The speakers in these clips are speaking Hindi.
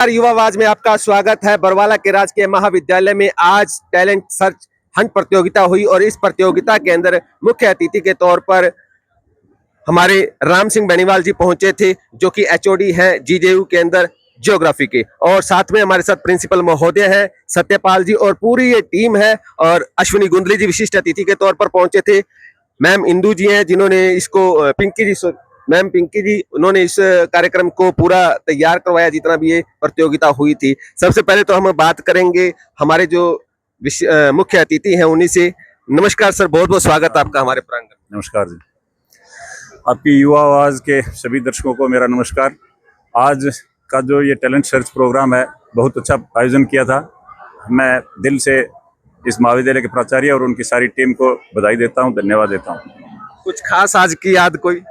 युवा आवाज में आपका स्वागत है। बरवाला के राजकीय महाविद्यालय में आज टैलेंट सर्च हंट प्रतियोगिता हुई और इस प्रतियोगिता के अंदर मुख्य अतिथि के तौर पर हमारे राम सिंह बेनीवाल जी पहुंचे थे, जो कि एचओडी हैं जीजेयू के अंदर ज्योग्राफी के, और साथ में हमारे साथ प्रिंसिपल महोदय हैं सत्यपाल जी और पूरी ये टीम है। और अश्विनी गुंदली जी विशिष्ट अतिथि के तौर पर पहुंचे थे। मैम इंदू जी हैं जिन्होंने इसको पिंकी जी उन्होंने इस कार्यक्रम को पूरा तैयार करवाया जितना भी ये प्रतियोगिता हुई थी। सबसे पहले तो हम बात करेंगे हमारे जो मुख्य अतिथि हैं उन्हीं से। नमस्कार सर, बहुत बहुत स्वागत आपका हमारे प्रांगण। नमस्कार जी, आपकी युवा आवाज के सभी दर्शकों को मेरा नमस्कार। आज का जो ये टैलेंट सर्च प्रोग्राम है, बहुत अच्छा आयोजन किया था। मैं दिल से इस महाविद्यालय के प्राचार्य और उनकी सारी टीम को बधाई देता हूं, धन्यवाद देता हूं। कुछ खास आज की याद? कोई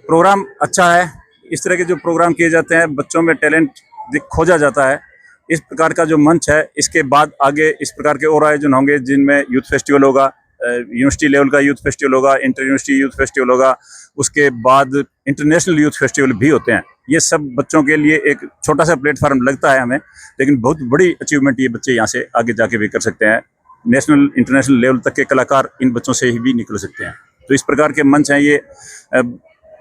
प्रोग्राम अच्छा है। इस तरह के जो प्रोग्राम किए जाते हैं, बच्चों में टैलेंट खोजा जाता है। इस प्रकार का जो मंच है, इसके बाद आगे इस प्रकार के और आयोजन होंगे जिनमें यूथ फेस्टिवल होगा, यूनिवर्सिटी लेवल का यूथ फेस्टिवल होगा, इंटर यूनिवर्सिटी यूथ फेस्टिवल होगा, उसके बाद इंटरनेशनल यूथ फेस्टिवल भी होते हैं। ये सब बच्चों के लिए एक छोटा सा प्लेटफॉर्म लगता है हमें, लेकिन बहुत बड़ी अचीवमेंट ये बच्चे यहाँ से आगे जाके भी कर सकते हैं। नेशनल इंटरनेशनल लेवल तक के कलाकार इन बच्चों से ही भी निकल सकते हैं। तो इस प्रकार के मंच हैं ये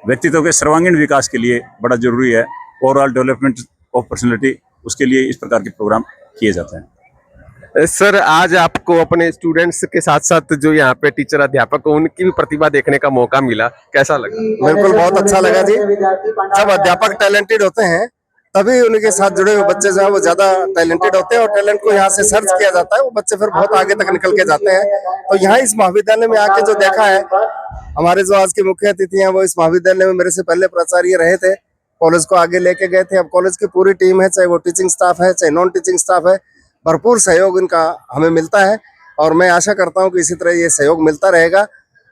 व्यक्तित्व के सर्वांगीण विकास के लिए बड़ा जरूरी है। ओवरऑल डेवलपमेंट ऑफ पर्सनैलिटी, उसके लिए इस प्रकार के प्रोग्राम किए जाते हैं। सर, आज आपको अपने स्टूडेंट्स के साथ साथ जो यहाँ पे टीचर अध्यापक हो उनकी भी प्रतिभा देखने का मौका मिला, कैसा लगा? बिल्कुल बहुत अच्छा लगा जी। जब अध्यापक टैलेंटेड होते हैं तभी उनके साथ जुड़े हुए बच्चे जो है वो ज्यादा टैलेंटेड होते हैं और टैलेंट को यहाँ से सर्च किया जाता है। वो बच्चे फिर बहुत आगे तक निकल के जाते हैं। तो यहाँ इस महाविद्यालय में आके जो देखा है, हमारे जो आज के मुख्य अतिथि हैं वो इस महाविद्यालय में मेरे से पहले प्राचार्य रहे थे, कॉलेज को आगे लेके गए थे। अब कॉलेज की पूरी टीम है, चाहे वो टीचिंग स्टाफ है चाहे नॉन टीचिंग स्टाफ है, भरपूर सहयोग इनका हमें मिलता है और मैं आशा करता हूँ कि इसी तरह ये सहयोग मिलता रहेगा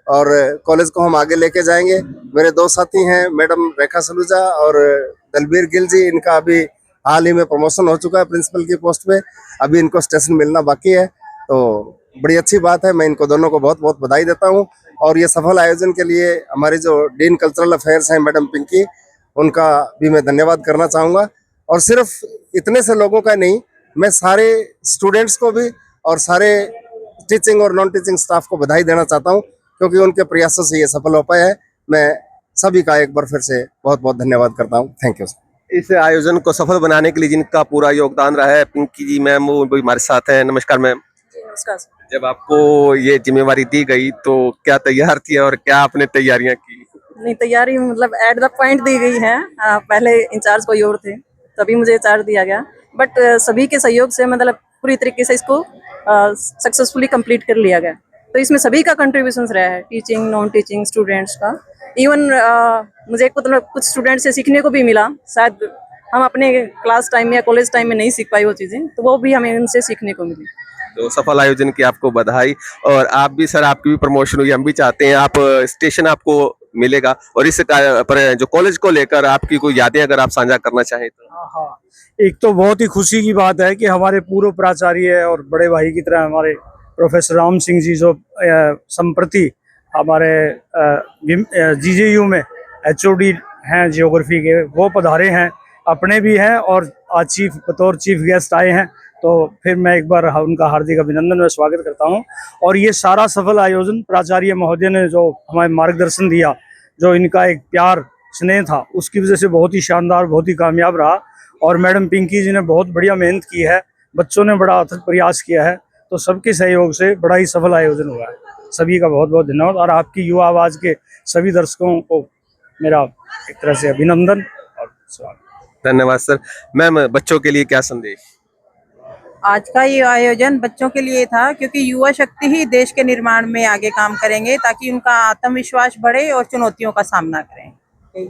और कॉलेज को हम आगे लेके जाएंगे। मेरे दो साथी हैं, मैडम रेखा सलूजा और दलबीर गिल जी, इनका अभी हाल ही में प्रमोशन हो चुका है प्रिंसिपल की पोस्ट पे। अभी इनको स्टेशन मिलना बाकी है, तो बड़ी अच्छी बात है। मैं इनको दोनों को बहुत बहुत बधाई देता हूँ और ये सफल आयोजन के लिए हमारी जो डीन कल्चरल अफेयर्स हैं मैडम पिंकी, उनका भी मैं धन्यवाद करना चाहूँगा। और सिर्फ इतने से लोगों का नहीं, मैं सारे स्टूडेंट्स को भी और सारे टीचिंग और नॉन टीचिंग स्टाफ को बधाई देना चाहता हूँ, क्योंकि उनके प्रयासों से ये सफल हो पाया है। मैं सभी का एक बार फिर से बहुत बहुत धन्यवाद करता हूँ। Thank you. इस आयोजन को सफल बनाने के लिए जिनका पूरा योगदान रहा है, पिंकी जी मैम वो भी हमारे साथ हैं। नमस्कार मैम। नमस्कार। जब आपको ये जिम्मेवारी दी गई तो क्या तैयार थी और क्या आपने तैयारियां की? नहीं, तैयारी मतलब एट द पॉइंट दी गई है। पहले इंचार्ज कोई और थे, तभी मुझे चार्ज दिया गया, बट सभी के सहयोग से मतलब पूरी तरीके से इसको सक्सेसफुली कंप्लीट कर लिया गया। तो इसमें सभी का कंट्रीब्यूशन रहा है, टीचिंग नॉन टीचिंग स्टूडेंट्स का। इवन मुझे कुछ स्टूडेंट्स से सीखने को भी मिला, शायद हम अपने क्लास टाइम में या कॉलेज टाइम में नहीं सीख पाई वो चीज़ें, तो वो भी हमें उनसे सीखने को मिली। तो सफल आयोजन की आपको बधाई। और आप भी सर, आपकी भी प्रमोशन हुई, हम भी चाहते हैं आप स्टेशन आपको मिलेगा। और इस पर जो कॉलेज को लेकर आपकी कोई यादें अगर आप साझा करना चाहें तो? हाँ, एक तो बहुत ही खुशी की बात है कि हमारे पूर्व प्राचार्य और बड़े भाई की तरह हमारे प्रोफेसर राम सिंह जी जो संप्रति हमारे जीजेयू में एचओडी हैं ज्योग्राफी के, वो पधारे हैं, अपने भी हैं और आज बतौर चीफ गेस्ट आए हैं। तो फिर मैं एक बार उनका हार्दिक अभिनंदन व स्वागत करता हूं। और ये सारा सफल आयोजन प्राचार्य महोदय ने जो हमें मार्गदर्शन दिया, जो इनका एक प्यार स्नेह था, उसकी वजह से बहुत ही शानदार, बहुत ही कामयाब रहा। और मैडम पिंकी जी ने बहुत बढ़िया मेहनत की है, बच्चों ने बड़ा अथक प्रयास किया है, तो सबके सहयोग से बड़ा ही सफल आयोजन हुआ है। सभी का बहुत बहुत धन्यवाद और आपकी युवा आवाज़ के सभी दर्शकों को मेरा एक तरह से अभिनंदन और स्वागत। धन्यवाद सर। मैम, बच्चों के लिए क्या संदेश? आज का ये आयोजन बच्चों के लिए था, क्योंकि युवा शक्ति ही देश के निर्माण में आगे काम करेंगे, ताकि उनका आत्मविश्वास बढ़े और चुनौतियों का सामना करें।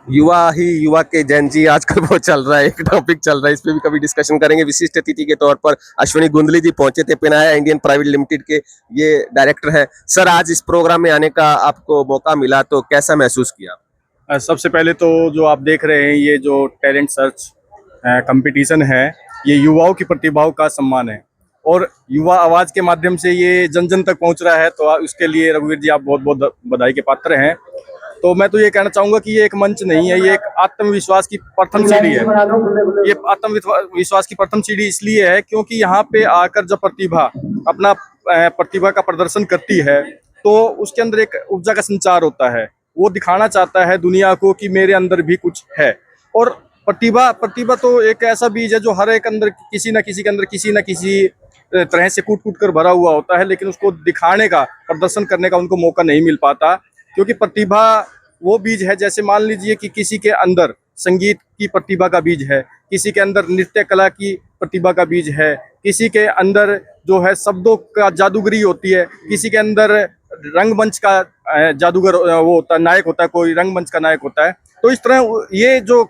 युवा ही युवा के जैन जी आजकल वो चल रहा है, एक टॉपिक चल रहा है, इस पे भी कभी डिस्कशन करेंगे। विशिष्ट अतिथि के तौर पर अश्विनी गुंदली जी पहुंचे थे, पिनाया इंडियन प्राइवेट लिमिटेड के ये डायरेक्टर हैं। सर, आज इस प्रोग्राम में आने का आपको मौका मिला तो कैसा महसूस किया? सबसे पहले तो जो आप देख रहे हैं, ये जो टैलेंट सर्च कंपटीशन है, ये युवाओं की प्रतिभाओं का सम्मान है और युवा आवाज़ के माध्यम से ये जन जन तक पहुंच रहा है, तो उसके लिए रघुवीर जी आप बहुत बहुत बधाई के पात्र हैं। तो मैं तो ये कहना चाहूंगा कि ये एक मंच नहीं है, ये एक आत्मविश्वास की प्रथम सीढ़ी है। ये आत्मविश्वास की प्रथम सीढ़ी इसलिए है क्योंकि यहाँ पे आकर जब प्रतिभा अपना प्रतिभा का प्रदर्शन करती है तो उसके अंदर एक ऊर्जा का संचार होता है। वो दिखाना चाहता है दुनिया को कि मेरे अंदर भी कुछ है। और प्रतिभा तो एक ऐसा बीज है जो हर एक अंदर किसी न किसी के अंदर किसी न किसी तरह से कूट कूट कर भरा हुआ होता है, लेकिन उसको दिखाने का, प्रदर्शन करने का उनको मौका नहीं मिल पाता। क्योंकि प्रतिभा वो बीज है, जैसे मान लीजिए कि किसी के अंदर संगीत की प्रतिभा का बीज है, किसी के अंदर नृत्य कला की प्रतिभा का बीज है, किसी के अंदर जो है शब्दों का जादूगरी होती है, किसी के अंदर रंगमंच का जादूगर वो होता है, नायक होता है, कोई रंगमंच का नायक होता है। तो इस तरह ये जो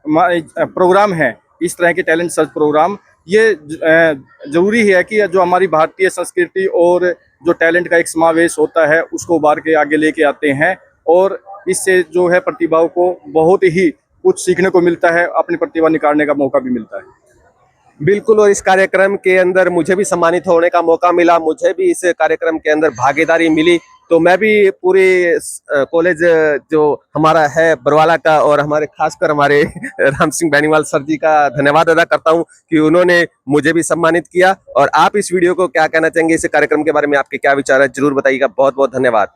प्रोग्राम है, इस तरह के टैलेंट सर्च प्रोग्राम, ये जरूरी है कि जो हमारी भारतीय संस्कृति और जो टैलेंट का एक समावेश होता है उसको उभार के आगे लेके आते हैं। और इससे जो है प्रतिभाओं को बहुत ही कुछ सीखने को मिलता है, अपनी प्रतिभा निखारने का मौका भी मिलता है। बिल्कुल, और इस कार्यक्रम के अंदर मुझे भी सम्मानित होने का मौका मिला, मुझे भी इस कार्यक्रम के अंदर भागीदारी मिली। तो मैं भी पूरे कॉलेज जो हमारा है बरवाला का और हमारे खासकर हमारे राम सिंह बेनीवाल सर जी का धन्यवाद अदा करता हूं कि उन्होंने मुझे भी सम्मानित किया। और आप इस वीडियो को क्या कहना चाहेंगे, इस कार्यक्रम के बारे में आपके क्या विचार है, जरूर बताइएगा। बहुत बहुत धन्यवाद।